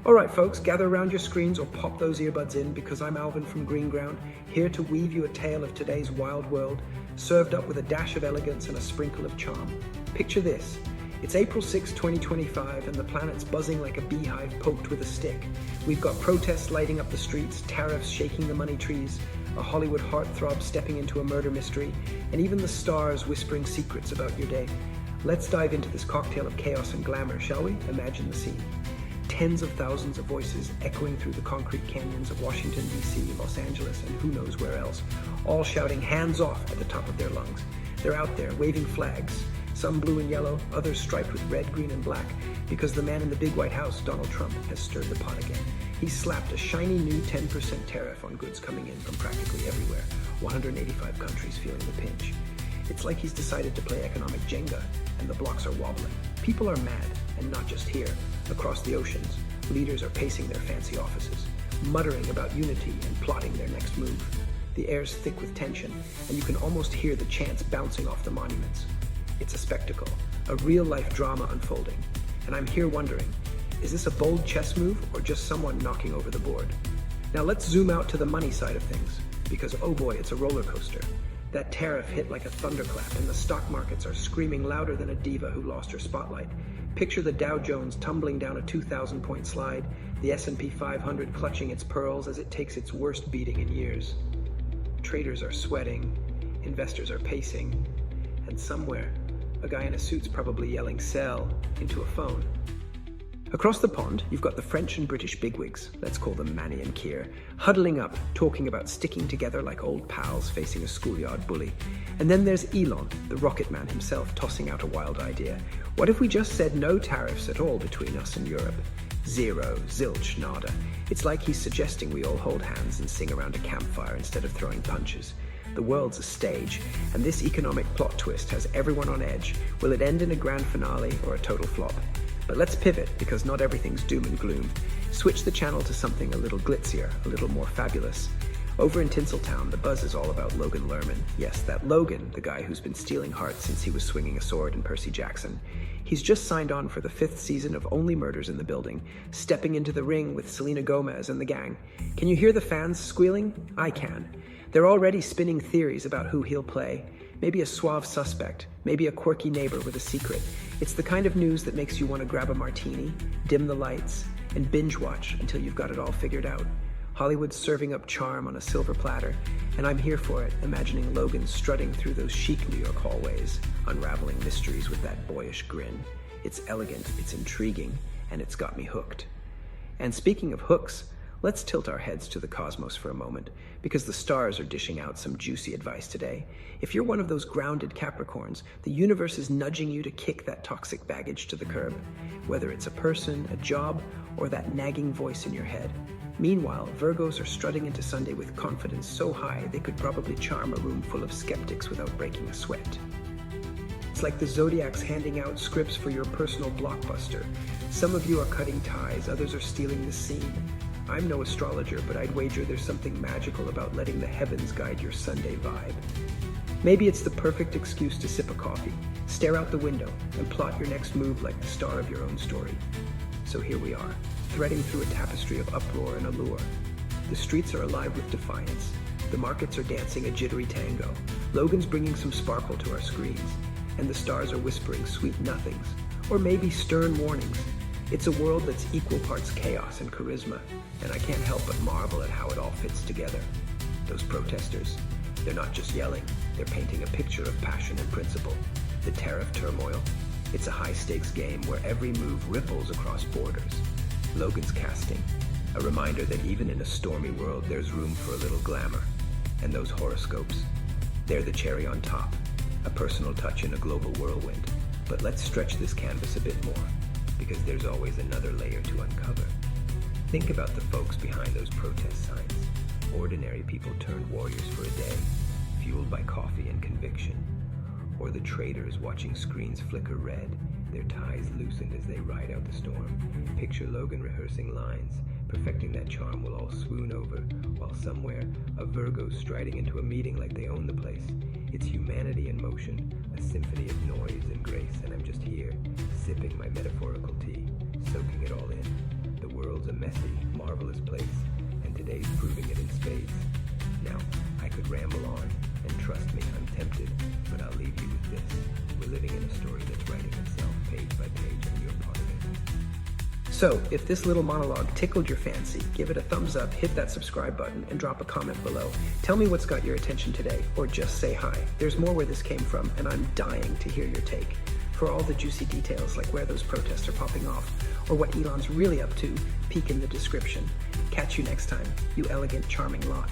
All right, folks, gather around your screens or pop those earbuds in because I'm Alvin from GreenGround, here to weave you a tale of today's wild world, served up with a dash of elegance and a sprinkle of charm. Picture this. It's April 6, 2025, and the planet's buzzing like a beehive poked with a stick. We've got protests lighting up the streets, tariffs shaking the money trees, a Hollywood heartthrob stepping into a murder mystery, and even the stars whispering secrets about your day. Let's dive into this cocktail of chaos and glamour, shall we? Imagine the scene. Tens of thousands of voices echoing through the concrete canyons of Washington, D.C., Los Angeles, and who knows where else, all shouting hands off at the top of their lungs. They're out there waving flags, some blue and yellow, others striped with red, green, and black, because the man in the big White House, Donald Trump, has stirred the pot again. He's slapped a shiny new 10% tariff on goods coming in from practically everywhere, 185 countries feeling the pinch. It's like he's decided to play economic Jenga, and the blocks are wobbling. People are mad, and not just here. Across the oceans, leaders are pacing their fancy offices, muttering about unity and plotting their next move. The air's thick with tension, and you can almost hear the chants bouncing off the monuments. It's a spectacle, a real-life drama unfolding. And I'm here wondering, is this a bold chess move or just someone knocking over the board? Now let's zoom out to the money side of things, because oh boy, it's a roller coaster. That tariff hit like a thunderclap, and the stock markets are screaming louder than a diva who lost her spotlight. Picture the Dow Jones tumbling down a 2,000-point slide, the S&P 500 clutching its pearls as it takes its worst beating in years. Traders are sweating, investors are pacing, and somewhere, a guy in a suit's probably yelling "sell" into a phone. Across the pond, you've got the French and British bigwigs, let's call them Manny and Keir, huddling up, talking about sticking together like old pals facing a schoolyard bully. And then there's Elon, the rocket man himself, tossing out a wild idea. What if we just said no tariffs at all between us and Europe? Zero, zilch, nada. It's like he's suggesting we all hold hands and sing around a campfire instead of throwing punches. The world's a stage, and this economic plot twist has everyone on edge. Will it end in a grand finale or a total flop? But let's pivot, because not everything's doom and gloom. Switch the channel to something a little glitzier, a little more fabulous. Over in Tinseltown, the buzz is all about Logan Lerman. Yes, that Logan, the guy who's been stealing hearts since he was swinging a sword in Percy Jackson. He's just signed on for the 5th season of Only Murders in the Building, stepping into the ring with Selena Gomez and the gang. Can you hear the fans squealing? I can. They're already spinning theories about who he'll play. Maybe a suave suspect, maybe a quirky neighbor with a secret. It's the kind of news that makes you want to grab a martini, dim the lights, and binge watch until you've got it all figured out. Hollywood's serving up charm on a silver platter, and I'm here for it, imagining Logan strutting through those chic New York hallways, unraveling mysteries with that boyish grin. It's elegant, it's intriguing, and it's got me hooked. And speaking of hooks, let's tilt our heads to the cosmos for a moment, because the stars are dishing out some juicy advice today. If you're one of those grounded Capricorns, the universe is nudging you to kick that toxic baggage to the curb, whether it's a person, a job, or that nagging voice in your head. Meanwhile, Virgos are strutting into Sunday with confidence so high they could probably charm a room full of skeptics without breaking a sweat. It's like the zodiac's handing out scripts for your personal blockbuster. Some of you are cutting ties, others are stealing the scene. I'm no astrologer, but I'd wager there's something magical about letting the heavens guide your Sunday vibe. Maybe it's the perfect excuse to sip a coffee, stare out the window, and plot your next move like the star of your own story. So here we are, threading through a tapestry of uproar and allure. The streets are alive with defiance. The markets are dancing a jittery tango. Logan's bringing some sparkle to our screens, and the stars are whispering sweet nothings, or maybe stern warnings. It's a world that's equal parts chaos and charisma, and I can't help but marvel at how it all fits together. Those protesters, they're not just yelling, they're painting a picture of passion and principle. The tariff turmoil, it's a high-stakes game where every move ripples across borders. Logan's casting, a reminder that even in a stormy world there's room for a little glamour. And those horoscopes, they're the cherry on top, a personal touch in a global whirlwind. But let's stretch this canvas a bit more, because there's always another layer to uncover. Think about the folks behind those protest signs. Ordinary people turned warriors for a day, fueled by coffee and conviction. Or the traders watching screens flicker red, their ties loosened as they ride out the storm. Picture Logan rehearsing lines, perfecting that charm we'll all swoon over, while somewhere, a Virgo's striding into a meeting like they own the place. It's humanity in motion, a symphony of noise and grace, and I'm just here, sipping my metaphorical tea, soaking it all in. The world's a messy, marvelous place, and today's proving it in spades. Now, I could ramble on, and trust me, I'm tempted, but I'll leave you with this. We're living in a story that's writing itself page by page, and you're part of it. So, if this little monologue tickled your fancy, give it a thumbs up, hit that subscribe button, and drop a comment below. Tell me what's got your attention today, or just say hi. There's more where this came from, and I'm dying to hear your take. For all the juicy details, like where those protests are popping off, or what Elon's really up to, peek in the description. Catch you next time, you elegant, charming lot.